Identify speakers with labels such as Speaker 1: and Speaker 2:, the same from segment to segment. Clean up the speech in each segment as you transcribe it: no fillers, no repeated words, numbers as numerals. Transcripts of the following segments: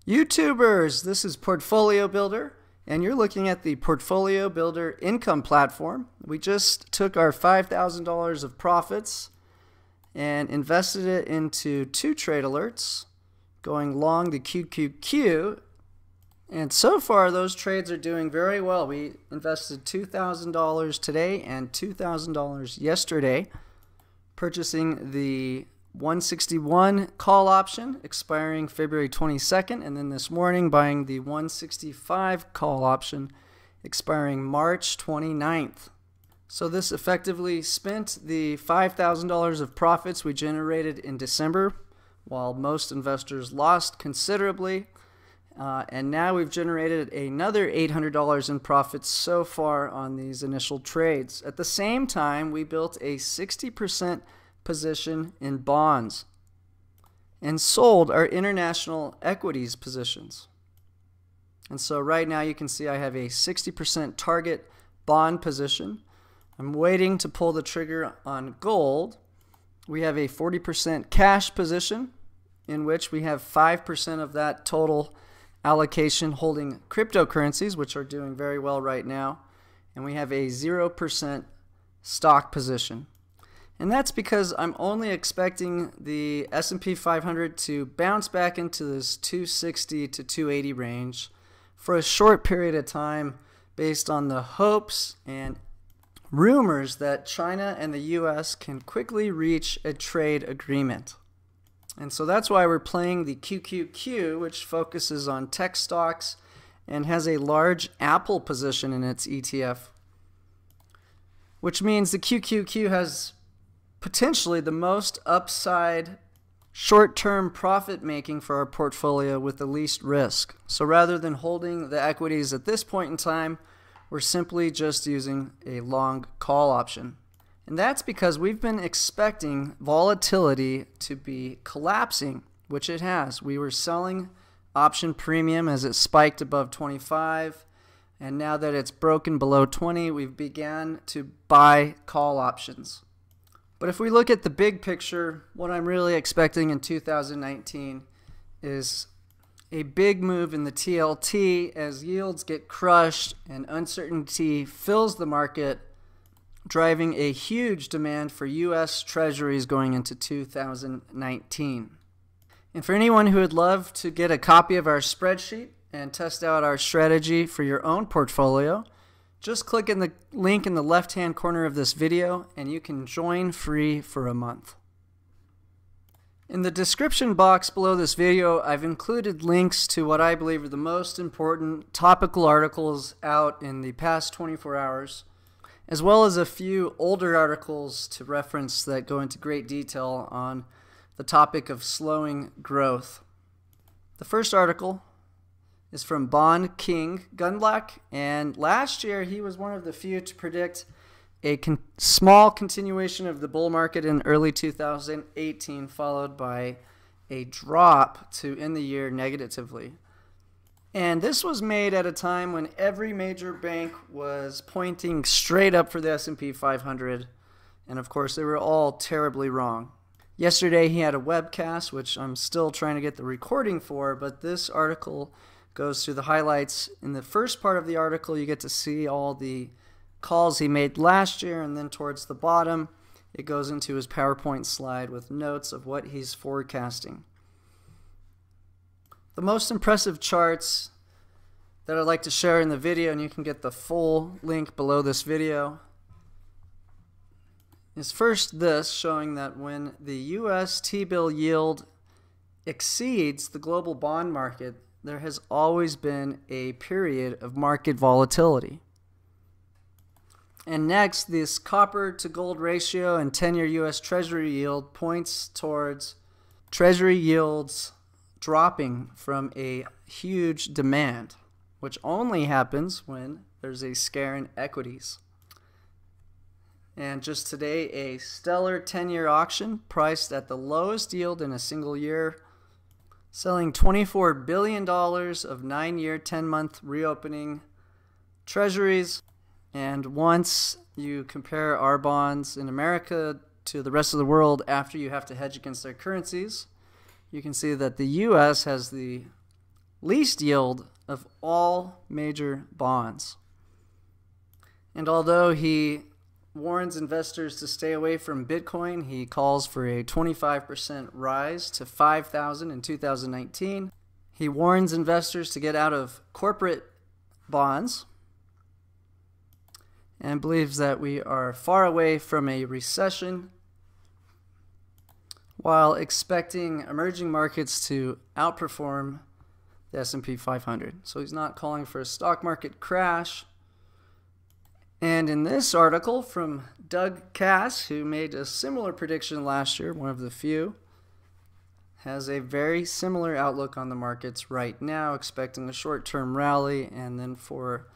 Speaker 1: YouTubers, this is Portfolio Builder, and you're looking at the Portfolio Builder income platform. We just took our $5,000 of profits and invested it into 2 trade alerts, going long the QQQ, and so far those trades are doing very well. We invested $2,000 today and $2,000 yesterday, purchasing the 161 call option expiring February 22nd, and then this morning buying the 165 call option expiring March 29th. So this effectively spent the $5,000 of profits we generated in December, while most investors lost considerably. And now we've generated another $800 in profits so far on these initial trades. At the same time, we built a 60% position in bonds and sold our international equities positions. And so right now you can see I have a 60% target bond position. I'm waiting to pull the trigger on gold. We have a 40% cash position in which we have 5% of that total allocation holding cryptocurrencies, which are doing very well right now. And we have a 0% stock position. And that's because I'm only expecting the S&P 500 to bounce back into this 260 to 280 range for a short period of time based on the hopes and rumors that China and the US can quickly reach a trade agreement. And so that's why we're playing the QQQ, which focuses on tech stocks and has a large Apple position in its ETF, which means the QQQ has potentially the most upside short-term profit making for our portfolio with the least risk. So rather than holding the equities at this point in time, we're simply just using a long call option. And that's because we've been expecting volatility to be collapsing, which it has. We were selling option premium as it spiked above 25, and now that it's broken below 20, we've began to buy call options. But if we look at the big picture, what I'm really expecting in 2019 is a big move in the TLT as yields get crushed and uncertainty fills the market, driving a huge demand for U.S. Treasuries going into 2019. And for anyone who would love to get a copy of our spreadsheet and test out our strategy for your own portfolio, just click in the link in the left-hand corner of this video and you can join free for a month. In the description box below this video, I've included links to what I believe are the most important topical articles out in the past 24 hours, as well as a few older articles to reference that go into great detail on the topic of slowing growth. The first article is from Bond King Gunblack, and last year he was one of the few to predict a small continuation of the bull market in early 2018, followed by a drop to end the year negatively. And this was made at a time when every major bank was pointing straight up for the S&P 500, and of course they were all terribly wrong. Yesterday he had a webcast, which I'm still trying to get the recording for, but this article goes through the highlights. In the first part of the article, you get to see all the calls he made last year, and then towards the bottom, it goes into his PowerPoint slide with notes of what he's forecasting. The most impressive charts that I'd like to share in the video, and you can get the full link below this video, is first this, showing that when the U.S. T-bill yield exceeds the global bond market, there has always been a period of market volatility. And next, this copper to gold ratio and 10-year U.S. Treasury yield points towards Treasury yields dropping from a huge demand, which only happens when there's a scare in equities. And just today, a stellar 10-year auction priced at the lowest yield in a single year, selling $24 billion of 9-year, 10-month reopening treasuries. And once you compare our bonds in America to the rest of the world after you have to hedge against their currencies, you can see that the U.S. has the least yield of all major bonds. And although he warns investors to stay away from Bitcoin, he calls for a 25% rise to 5,000 in 2019. He warns investors to get out of corporate bonds and believes that we are far away from a recession, while expecting emerging markets to outperform the S&P 500. So he's not calling for a stock market crash. And in this article from Doug Cass, who made a similar prediction last year, one of the few, has a very similar outlook on the markets right now, expecting a short-term rally and then for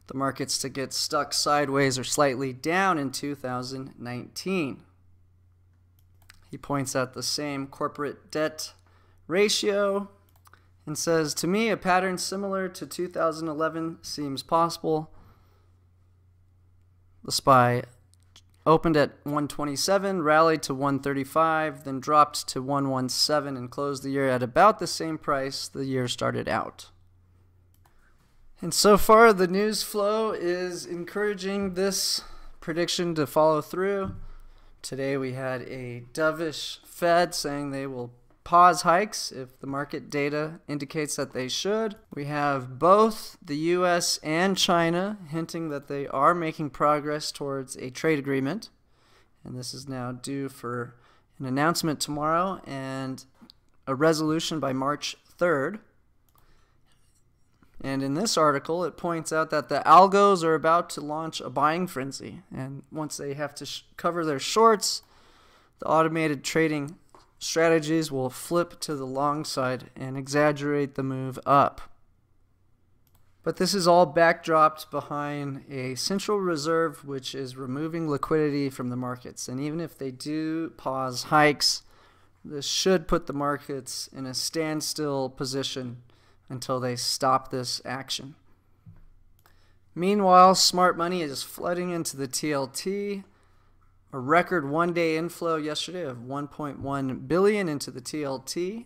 Speaker 1: the markets to get stuck sideways or slightly down in 2019. He points out the same corporate debt ratio and says, to me, a pattern similar to 2011 seems possible. The SPY opened at 127, rallied to 135, then dropped to 117 and closed the year at about the same price the year started out. And so far, the news flow is encouraging this prediction to follow through. Today we had a dovish Fed saying they will pause hikes if the market data indicates that they should. We have both the US and China hinting that they are making progress towards a trade agreement. And this is now due for an announcement tomorrow and a resolution by March 3rd. And in this article, it points out that the algos are about to launch a buying frenzy. And once they have to cover their shorts, the automated trading strategies will flip to the long side and exaggerate the move up. But this is all backdropped behind a central reserve which is removing liquidity from the markets. And even if they do pause hikes, this should put the markets in a standstill position until they stop this action. Meanwhile, smart money is flooding into the TLT. A record one-day inflow yesterday of $1.1 billion into the TLT,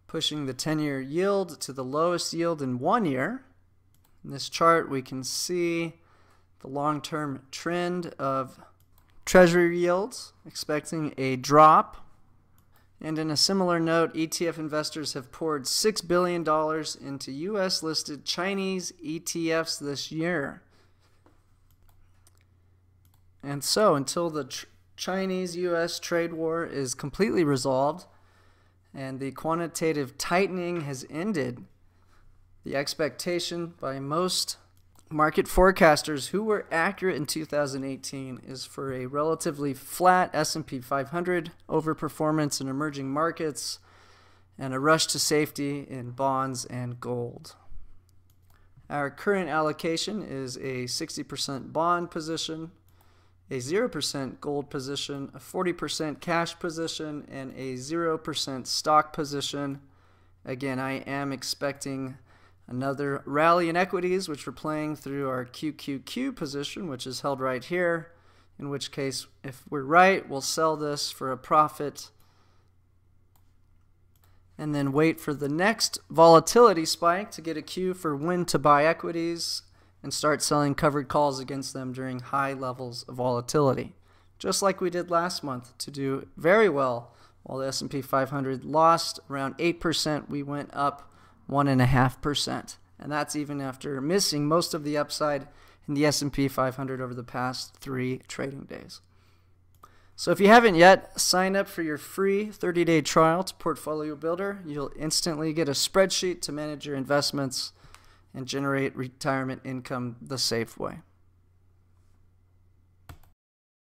Speaker 1: pushing the 10-year yield to the lowest yield in 1 year. In this chart, we can see the long-term trend of Treasury yields, expecting a drop. And in a similar note, ETF investors have poured $6 billion into U.S.-listed Chinese ETFs this year. And so, until the Chinese-U.S. trade war is completely resolved and the quantitative tightening has ended, the expectation by most market forecasters who were accurate in 2018 is for a relatively flat S&P 500 overperformance in emerging markets and a rush to safety in bonds and gold. Our current allocation is a 60% bond position, a 0% gold position, a 40% cash position, and a 0% stock position. Again, I am expecting another rally in equities, which we're playing through our QQQ position, which is held right here, in which case, if we're right, we'll sell this for a profit and then wait for the next volatility spike to get a cue for when to buy equities and start selling covered calls against them during high levels of volatility, just like we did last month to do very well. While the S&P 500 lost around 8%, we went up 1.5%, and that's even after missing most of the upside in the S&P 500 over the past 3 trading days. So if you haven't yet, sign up for your free 30-day trial to Portfolio Builder. You'll instantly get a spreadsheet to manage your investments and generate retirement income the safe way.